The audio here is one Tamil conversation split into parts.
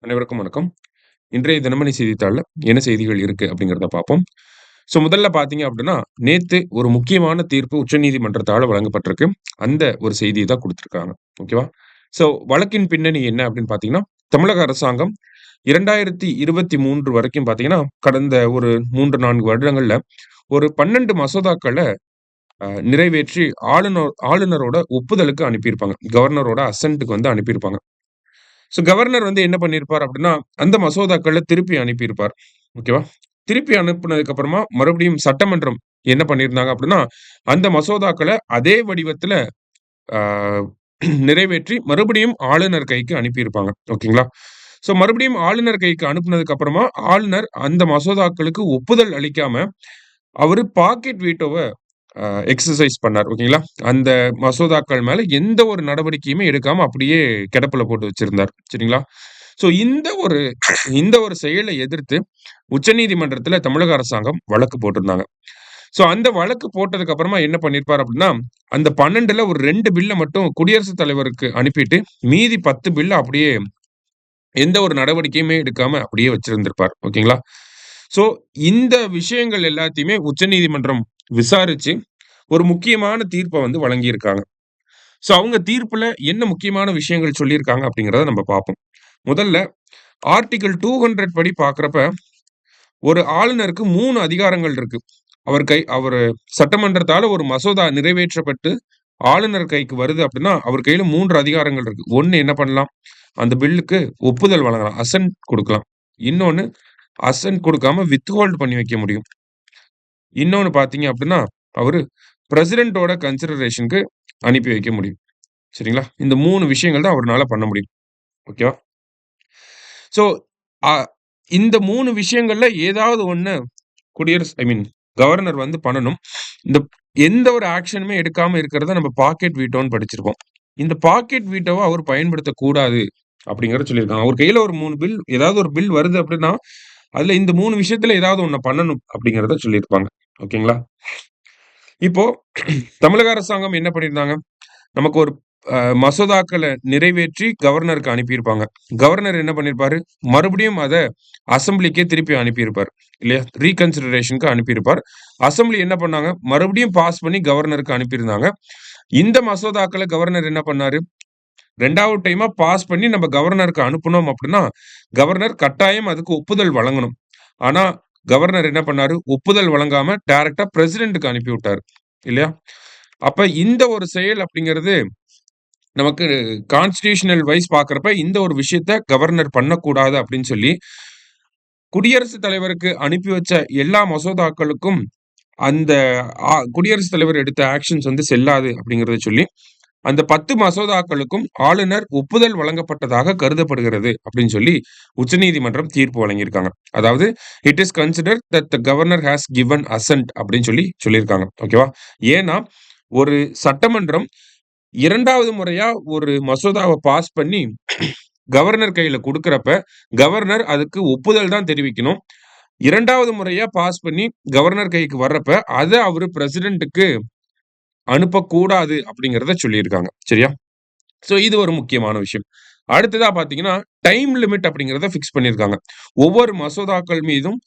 அனைவருக்கும் வணக்கம். இன்றைய தினமணி செய்தித்தாள்ல என்ன செய்திகள் இருக்கு அப்படிங்கிறத பார்ப்போம். முதல்ல பார்த்தீங்க அப்படின்னா, நேத்து ஒரு முக்கியமான தீர்ப்பு உச்சநீதிமன்றத்தால வழங்கப்பட்டிருக்கு. அந்த ஒரு செய்திய தான் குடுத்திருக்காங்க. ஓகேவா? வழக்கின் பின்னணி என்ன அப்படின்னு பார்த்தீங்கன்னா, தமிழக அரசாங்கம் 2023 வரைக்கும் பார்த்தீங்கன்னா, கடந்த ஒரு 3, 4 வருடங்கள்ல ஒரு 12 மசோதாக்கள நிறைவேற்றி ஆளுநரோட ஒப்புதலுக்கு அனுப்பியிருப்பாங்க. கவர்னரோட அசென்ட்க்கு வந்து அனுப்பியிருப்பாங்க. கவர்னர் வந்து என்ன பண்ணியிருப்பார் அப்படின்னா, அந்த மசோதாக்கள திருப்பி அனுப்பியிருப்பார். ஓகேவா? திருப்பி அனுப்புனதுக்கு அப்புறமா மறுபடியும் சட்டமன்றம் என்ன பண்ணியிருந்தாங்க அப்படின்னா, அந்த மசோதாக்கள அதே வடிவத்துல ஆ நிறைவேற்றி மறுபடியும் ஆளுநர் கைக்கு அனுப்பியிருப்பாங்க. ஓகேங்களா? மறுபடியும் ஆளுநர் கைக்கு அனுப்புனதுக்கு அப்புறமா, ஆளுநர் அந்த மசோதாக்களுக்கு ஒப்புதல் அளிக்காம, அவரு பாக்கெட் வீட்டோவ எக்ஸர்சைஸ் பண்ணார். ஓகேங்களா? அந்த மசோதாக்கள் மேல எந்த ஒரு நடவடிக்கையுமே எடுக்காம அப்படியே கிடப்புல போட்டு வச்சிருந்தார். சரிங்களா? ஸோ இந்த ஒரு செயலை எதிர்த்து உச்சநீதிமன்றத்துல தமிழக அரசாங்கம் வழக்கு போட்டிருந்தாங்க. அந்த வழக்கு போட்டதுக்கு அப்புறமா என்ன பண்ணியிருப்பார் அப்படின்னா, அந்த 12ல ஒரு 2 பில்ல மட்டும் குடியரசுத் தலைவருக்கு அனுப்பிட்டு, மீதி 10 பில்ல அப்படியே எந்த ஒரு நடவடிக்கையுமே எடுக்காம அப்படியே வச்சிருந்திருப்பார். ஓகேங்களா? ஸோ இந்த விஷயங்கள் எல்லாத்தையுமே உச்சநீதிமன்றம் விசாரிச்சு, ஒரு முக்கியமான தீர்ப்ப வந்து வழங்கியிருக்காங்க. அவங்க தீர்ப்புல என்ன முக்கியமான விஷயங்கள் சொல்லியிருக்காங்க அப்படிங்கிறத நம்ம பார்ப்போம். முதல்ல ஆர்டிகிள் 200 படி பார்க்கிறப்ப, ஒரு ஆளுநருக்கு 3 அதிகாரங்கள் இருக்கு. அவரு சட்டமன்றத்தால ஒரு மசோதா நிறைவேற்றப்பட்டு, ஆளுநர் கைக்கு வருது அப்படின்னா, அவர் கையில 3 அதிகாரங்கள் இருக்கு. 1 என்ன பண்ணலாம்? அந்த பில்லுக்கு ஒப்புதல் வழங்கலாம். அசென்ட் குடுக்கலாம். இன்னொன்னு அசென்ட் குடுக்காம வித்ஹோல்ட் பண்ணி வைக்க முடியும். இன்னொன்னு பார்த்தீங்க அப்படின்னா, அவரு பிரசிடென்ட்டோட கன்சிடரேஷன்க்கு அனுப்பி வைக்க முடியும். சரிங்களா? இந்த 3 விஷயங்கள் தான் அவருனால பண்ண முடியும். ஓகேவா? ஸோ, அ இந்த 3 விஷயங்கள்ல ஏதாவது ஒண்ணு ஐ மீன் கவர்னர் வந்து பண்ணணும். இந்த எந்த ஒரு ஆக்ஷனுமே எடுக்காம இருக்கிறத நம்ம பாக்கெட் வீட்டோன்னு படிச்சிருப்போம். இந்த பாக்கெட் வீட்டோவ அவர் பயன்படுத்தக்கூடாது அப்படிங்கிறத சொல்லியிருக்காங்க. அவர் கையில ஒரு 3 பில் ஏதாவது ஒரு பில் வருது அப்படின்னா, அதுல இந்த 3 விஷயத்துல ஏதாவது ஒண்ண பண்ணணும் அப்படிங்கிறத சொல்லியிருப்பாங்க. ஓகேங்களா? இப்போ தமிழக அரசாங்கம் என்ன பண்ணியிருந்தாங்க? நமக்கு ஒரு மசோதாக்கள நிறைவேற்றி கவர்னருக்கு அனுப்பியிருப்பாங்க. கவர்னர் என்ன பண்ணியிருப்பாரு? மறுபடியும் அத அசெம்பிளிக்கே திருப்பி அனுப்பியிருப்பார். இல்லையா? ரீகன்சிடரேஷன்க்கு அனுப்பியிருப்பார். அசெம்பிளி என்ன பண்ணாங்க? மறுபடியும் பாஸ் பண்ணி கவர்னருக்கு அனுப்பியிருந்தாங்க. இந்த மசோதாக்கள கவர்னர் என்ன பண்ணாரு? 2வது டைமா பாஸ் பண்ணி நம்ம கவர்னருக்கு அனுப்புனோம் அப்படின்னா, கவர்னர் கட்டாயம் அதுக்கு ஒப்புதல் வழங்கணும். ஆனா, கவர்னர் என்ன பண்ணாரு? ஒப்புதல் வழங்காம டைரக்ட்டா பிரசிடென்ட்க்கு அனுப்பி விட்டாரு. இல்லையா? அப்ப இந்த ஒரு செயல் அப்படிங்கிறது நமக்கு கான்ஸ்டிடியூஷனல் வைஸ் பார்க்கிறப்ப இந்த ஒரு விஷயத்த கவர்னர் பண்ணக்கூடாது அப்படின்னு சொல்லி, குடியரசுத் தலைவருக்கு அனுப்பி வச்ச எல்லா மசோதாக்களுக்கும் அந்த குடியரசுத் தலைவர் எடுத்த ஆக்ஷன்ஸ் வந்து செல்லாது அப்படிங்கிறத சொல்லி, அந்த 10 மசோதாக்களுக்கும் ஆளுநர் ஒப்புதல் வழங்கப்பட்டதாக கருதப்படுகிறது அப்படின்னு சொல்லி உச்சநீதிமன்றம் தீர்ப்பு வழங்கியிருக்காங்க. அதாவது it is considered that the governor has given ascent அப்படின்னு சொல்லியிருக்காங்க. ஓகேவா? ஏன்னா, ஒரு சட்டமன்றம் 2வது முறையா ஒரு மசோதாவ பாஸ் பண்ணி கவர்னர் கையில குடுக்குறப்ப, கவர்னர் அதுக்கு ஒப்புதல் தான் தெரிவிக்கணும். 2வது முறையா பாஸ் பண்ணி கவர்னர் கைக்கு வர்றப்ப, அத அவரு பிரசிடென்ட்க்கு அனுப்பக்கூடாது அப்படிங்கிறத சொல்லியிருக்காங்க. சரியா? இது ஒரு முக்கியமான விஷயம். அடுத்ததா பார்த்தீங்கன்னா, டைம் லிமிட் அப்படிங்கிறத ஃபிக்ஸ் பண்ணியிருக்காங்க. ஒவ்வொரு மசோதாக்கள் மீதும்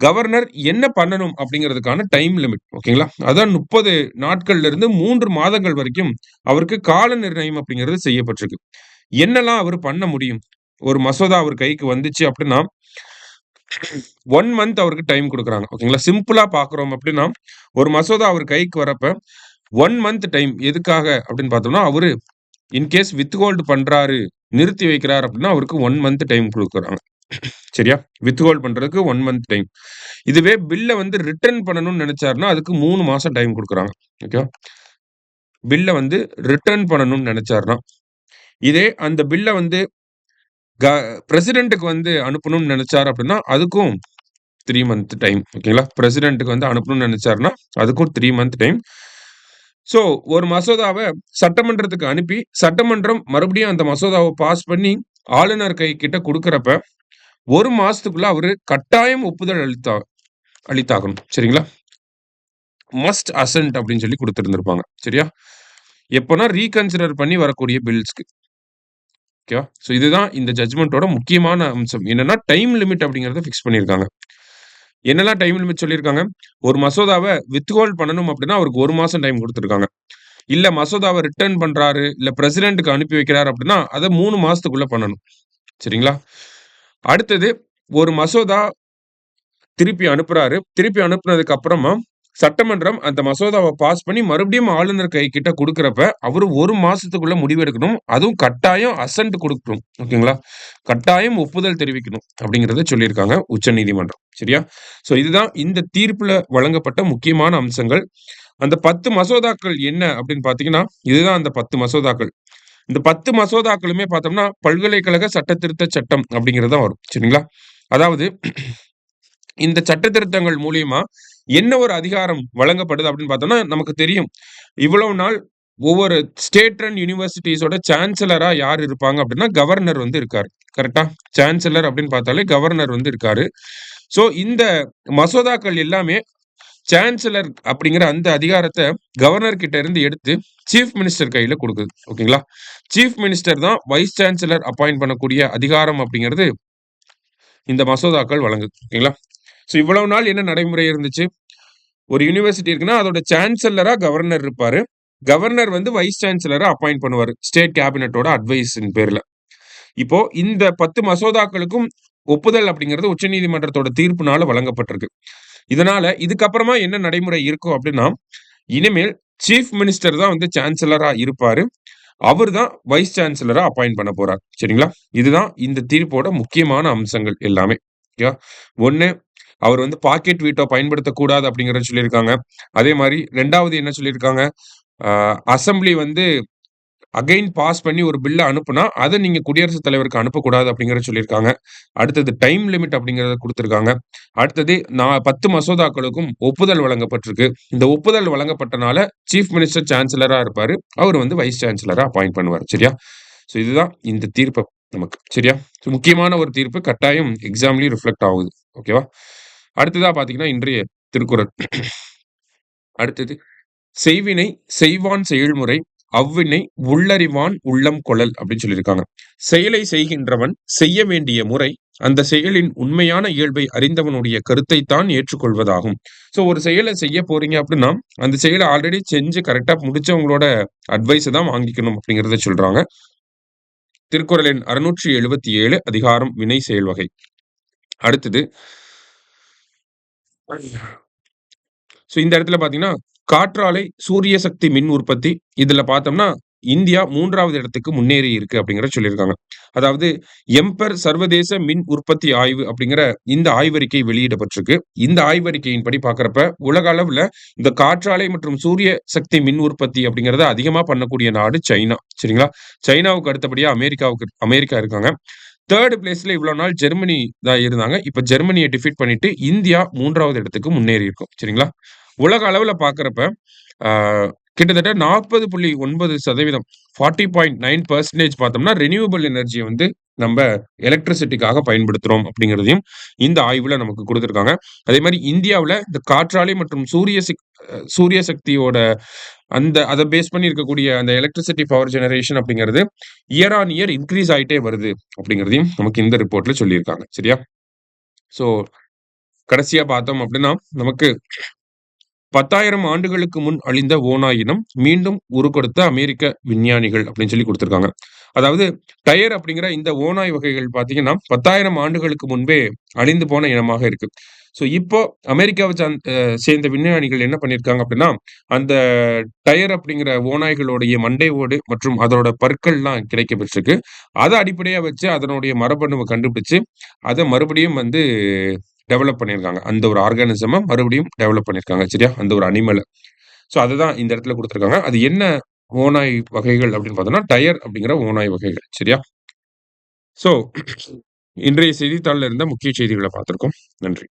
கவர்னர் என்ன பண்ணணும் அப்படிங்கிறதுக்கான டைம் லிமிட். ஓகேங்களா? அதான் 30 நாட்கள்ல இருந்து 3 மாதங்கள் வரைக்கும் அவருக்கு கால நிர்ணயம் அப்படிங்கிறது செய்யப்பட்டிருக்கு. என்னலாம் அவரு பண்ண முடியும்? ஒரு மசோதா அவர் கைக்கு வந்துச்சு அப்படின்னா, 1 மந்த் அவருக்கு டைம் குடுக்குறாங்க. ஓகேங்களா? சிம்பிளா பார்க்குறோம் அப்படின்னா, ஒரு மசோதா அவர் கைக்கு வரப்ப 1 மந்த் டைம் எதுக்காக அப்படின்னு பார்த்தோம்னா, அவரு இன்கேஸ் வித்ஹோல்ட் பண்றாரு, நிறுத்தி வைக்கிறார் அப்படின்னா, அவருக்கு 1 மந்த் டைம் குடுக்குறாங்க. சரியா? வித்ஹோல்ட் பண்றதுக்கு 1 மந்த் டைம். இதுவே பில்ல வந்து ரிட்டர்ன் பண்ணணும்னு நெனச்சாருன்னா, அதுக்கு 3 மாசம் டைம் குடுக்குறாங்க. ஓகேவா? பில்ல வந்து ரிட்டர்ன் பண்ணணும்னு நெனச்சாருன்னா. இதே அந்த பில்ல வந்து க பிரசிடென்ட்க்கு வந்து அனுப்பணும்னு நெனச்சாரு அப்படின்னா, அதுக்கும் 3 மந்த் டைம். ஓகேங்களா? பிரசிடென்ட்க்கு வந்து அனுப்பணும்னு நெனச்சாருன்னா, அதுக்கும் 3 மந்த் டைம். ஸோ, ஒரு மசோதாவ சட்டமன்றத்துக்கு அனுப்பி, சட்டமன்றம் மறுபடியும் அந்த மசோதாவ பாஸ் பண்ணி, ஆளுநர் கைக்கிட்ட குடுக்குறப்ப, 1 மாசத்துக்குள்ள அவரு கட்டாயம் ஒப்புதல் அளித்தாகணும். சரிங்களா? மஸ்ட் அசென்ட் அப்படின்னு சொல்லி குடுத்திருந்திருப்பாங்க. சரியா? எப்போனா ரீகன்சிடர் பண்ணி வரக்கூடிய பில்ஸ்க்கு. ஓகேவா? ஸோ இதுதான் இந்த ஜட்ஜ்மென்ட்டோட முக்கியமான அம்சம். என்னன்னா, டைம் லிமிட் அப்படிங்கிறத ஃபிக்ஸ் பண்ணியிருக்காங்க. என்னலாம் டைம் லிமிட் சொல்லியிருக்காங்க? ஒரு மசோதாவ வித்ஹோல்ட் பண்ணணும் அப்படின்னா, அவருக்கு 1 மாசம் டைம் குடுத்துருக்காங்க. இல்ல மசோதாவ ரிட்டர்ன் பண்றாரு, இல்ல பிரசிடென்ட்க்கு அனுப்பி வைக்கிறாரு அப்படின்னா, அத 3 மாசத்துக்குள்ள பண்ணணும். சரிங்களா? அடுத்தது ஒரு மசோதா திருப்பி அனுப்புறாரு. திருப்பி அனுப்புனதுக்கு அப்புறமா, சட்டமன்றம் அந்த மசோதாவ பாஸ் பண்ணி மறுபடியும் ஆளுநர் கைக்கிட்ட குடுக்குறப்ப, அவரு 1 மாசத்துக்குள்ள முடிவெடுக்கணும். அதுவும் கட்டாயம் அசென்ட் குடுக்கணும். ஓகேங்களா? கட்டாயம் ஒப்புதல் தெரிவிக்கணும். அப்படிங்கிறத சொல்லியிருக்காங்க உச்சநீதிமன்றம். சரியா? ஸோ இதுதான் இந்த தீர்ப்புல வழங்கப்பட்ட முக்கியமான அம்சங்கள். அந்த 10 மசோதாக்கள் என்ன அப்படின்னு பார்த்தீங்கன்னா, இதுதான் அந்த 10 மசோதாக்கள். இந்த 10 மசோதாக்களுமே பார்த்தோம்னா, பல்கலைக்கழக சட்ட திருத்தச் சட்டம் அப்படிங்கிறது தான் வரும். சரிங்களா? அதாவது இந்த சட்ட திருத்தங்கள் மூலியமா என்ன ஒரு அதிகாரம் வழங்கப்படுது அப்படின்னு பார்த்தோம்னா, நமக்கு தெரியும். இவ்வளவு நாள் ஒவ்வொரு ஸ்டேட் ரன் யூனிவர்சிட்டீஸோட சான்சலரா யார் இருப்பாங்க அப்படின்னா, கவர்னர் வந்து இருக்காரு. கரெக்ட்டா? சான்சலர் அப்படின்னு பார்த்தாலே கவர்னர் வந்து இருக்காரு. ஸோ இந்த மசோதாக்கள் எல்லாமே சான்சலர் அப்படிங்கிற அந்த அதிகாரத்த கவர்னர் கிட்ட இருந்து எடுத்து சீஃப் மினிஸ்டர் கையில குடுக்குது. ஓகேங்களா? சீஃப் மினிஸ்டர் தான் வைஸ் சான்சலர் அப்பாயிண்ட் பண்ணக்கூடிய அதிகாரம் அப்படிங்கிறது இந்த மசோதாக்கள் வழங்குது. ஓகேங்களா? ஸோ இவ்வளவு நாள் என்ன நடைமுறை இருந்துச்சு? ஒரு யூனிவர்சிட்டி இருக்குன்னா, அதோட சான்சலரா கவர்னர் இருப்பாரு. கவர்னர் வந்து வைஸ் சான்சலரா அப்பாயிண்ட் பண்ணுவாரு. ஸ்டேட் கேபினட்டோட அட்வைஸின் பேர்ல. இப்போ இந்த 10 மசோதாக்களுக்கும் ஒப்புதல் அப்படிங்கிறது உச்சநீதிமன்றத்தோட தீர்ப்புனால வழங்கப்பட்டிருக்கு. இதனால இதுக்கப்புறமா என்ன நடைமுறை இருக்கும் அப்படின்னா, இனிமேல் சீஃப் மினிஸ்டர் தான் வந்து சான்சலரா இருப்பாரு. அவரு தான் வைஸ் சான்சலரா அப்பாயிண்ட் பண்ண போறார். சரிங்களா? இதுதான் இந்த தீர்ப்போட முக்கியமான அம்சங்கள் எல்லாமே. ஓகேவா? 1 அவர் வந்து பாக்கெட் வீட்டோ பயன்படுத்தக்கூடாது அப்படிங்கிறத சொல்லியிருக்காங்க. அதே மாரி 2வது என்ன சொல்லியிருக்காங்க, அ அசெம்பிளி வந்து அகைன் பாஸ் பண்ணி ஒரு பில்ல அனுப்புனா, அத நீங்க குடியரசுத் தலைவருக்கு அனுப்பக்கூடாது அப்படிங்கிறத சொல்லியிருக்காங்க. அடுத்தது டைம் லிமிட் அப்படிங்கிறத குடுத்திருக்காங்க. அடுத்தது 10 மசோதாக்களுக்கும் ஒப்புதல் வழங்கப்பட்டிருக்கு. இந்த ஒப்புதல் வழங்கப்பட்டனால சீஃப் மினிஸ்டர் சான்சலரா இருப்பாரு. அவரு வந்து வைஸ் சான்சலரா அப்பாயிண்ட் பண்ணுவாரு. சரியா? ஸோ இதுதான் இந்த தீர்ப்பு நமக்கு. சரியா? ஸோ முக்கியமான ஒரு தீர்ப்பு கட்டாயம் எக்ஸாம்லயும் ரிஃப்ளெக்ட் ஆகுது. ஓகேவா? அடுத்ததா பார்த்தீங்கன்னா, இன்றைய திருக்குறள். அடுத்தது செய்வினை செய்வான் செயல்முறை அவ்வினை உள்ளறிவான் உள்ளம் கொளல் அப்படின்னு சொல்லியிருக்காங்க. செயலை செய்கின்றவன் செய்ய வேண்டிய முறை அந்த செயலின் உண்மையான இயல்பை அறிந்தவனுடைய கருத்தைத்தான் ஏற்றுக்கொள்வதாகும். ஸோ ஒரு செயலை செய்ய போறீங்க அப்படின்னா, அந்த செயலை ஆல்ரெடி செஞ்சு கரெக்ட்டா முடிச்சவங்களோட அட்வைஸ தான் வாங்கிக்கணும் அப்படிங்கிறத சொல்றாங்க. திருக்குறள் எண் 677 அதிகாரம் வினை செயல் வகை. அடுத்தது ஸோ இந்த இடத்துல பார்த்தீங்கன்னா, காற்றாலை, சூரிய சக்தி மின் உற்பத்தி இதுல பார்த்தோம்னா, இந்தியா 3வது இடத்துக்கு முன்னேறி இருக்கு அப்படிங்கிறத சொல்லியிருக்காங்க. அதாவது எம்பர் சர்வதேச மின் உற்பத்தி ஆய்வு அப்படிங்கிற இந்த ஆய்வறிக்கை வெளியிடப்பட்டிருக்கு. இந்த ஆய்வறிக்கையின்படி பார்க்கிறப்ப, உலக அளவுல இந்த காற்றாலை மற்றும் சூரிய சக்தி மின் உற்பத்தி அப்படிங்கிறத அதிகமா பண்ணக்கூடிய நாடு சைனா. சரிங்களா? சைனாவுக்கு அடுத்தபடியா அமெரிக்கா இருக்காங்க. 3 பிளேஸ்ல இவ்வளவு நாள் ஜெர்மனி தான் இருந்தாங்க. இப்ப ஜெர்மனிய டிஃபீட் பண்ணிட்டு இந்தியா 3வது இடத்துக்கு முன்னேறி இருக்கும். சரிங்களா? உலக அளவுல பார்க்கிறப்ப, ஆ கிட்டத்தட்ட 40.9% 40.9% பார்த்தோம்னா, ரெனியூவபிள் எனர்ஜிய வந்து நம்ப எலக்ட்ரிசிட்டிக்காக பயன்படுத்துறோம் அப்படிங்கிறதையும் இந்த ஆய்வுல நமக்கு குடுத்திருக்காங்க. அதே மாரி இந்தியாவுல இந்த காற்றாலை மற்றும் சூரிய சக்தியோட அத பேஸ் பண்ணி இருக்கக்கூடிய அந்த எலக்ட்ரிசிட்டி பவர் ஜெனரேஷன் அப்படிங்கிறது இயர் ஆன் இயர் இன்கிரீஸ் ஆயிட்டே வருது அப்படிங்கிறதையும் நமக்கு இந்த ரிப்போர்ட்ல சொல்லியிருக்காங்க. சரியா? ஸோ கடைசியா பார்த்தோம் அப்படின்னா, நமக்கு 10,000 ஆண்டுகளுக்கு முன் அழிந்த ஓநாய் இனம் மீண்டும் உருக்கொடுத்த அமெரிக்க விஞ்ஞானிகள் அப்படின்னு சொல்லி குடுத்திருக்காங்க. அதாவது டயர் அப்படிங்கிற இந்த ஓநாய் வகைகள் பார்த்தீங்கன்னா, 10,000 ஆண்டுகளுக்கு முன்பே அழிந்து போன இனமாக இருக்கு. ஸோ இப்போ அமெரிக்காவ சேர்ந்த விஞ்ஞானிகள் என்ன பண்ணியிருக்காங்க அப்படின்னா, அந்த டயர் அப்படிங்கிற ஓநாய்களுடைய மண்டை ஓடு மற்றும் அதோட பற்கள்லாம் கிடைக்கப்பெற்றிருக்கு. அத அடிப்படையா வச்சு அதனுடைய மரபணுவ கண்டுபிடிச்சு, அத மறுபடியும் வந்து டெவலப் பண்ணியிருக்காங்க. அந்த ஒரு ஆர்கானிசம மறுபடியும் டெவலப் பண்ணியிருக்காங்க. சரியா? அந்த ஒரு அனிமல. ஸோ அதுதான் இந்த இடத்துல குடுத்திருக்காங்க. அது என்ன ஓநாய் வகைகள் அப்படின்னு பார்த்தோம்னா, டயர் அப்படிங்கிற ஓநாய் வகைகள். சரியா? ஸோ இன்றைய செய்தித்தாள்ல இருந்த முக்கிய செய்திகள பார்த்திருக்கோம். நன்றி.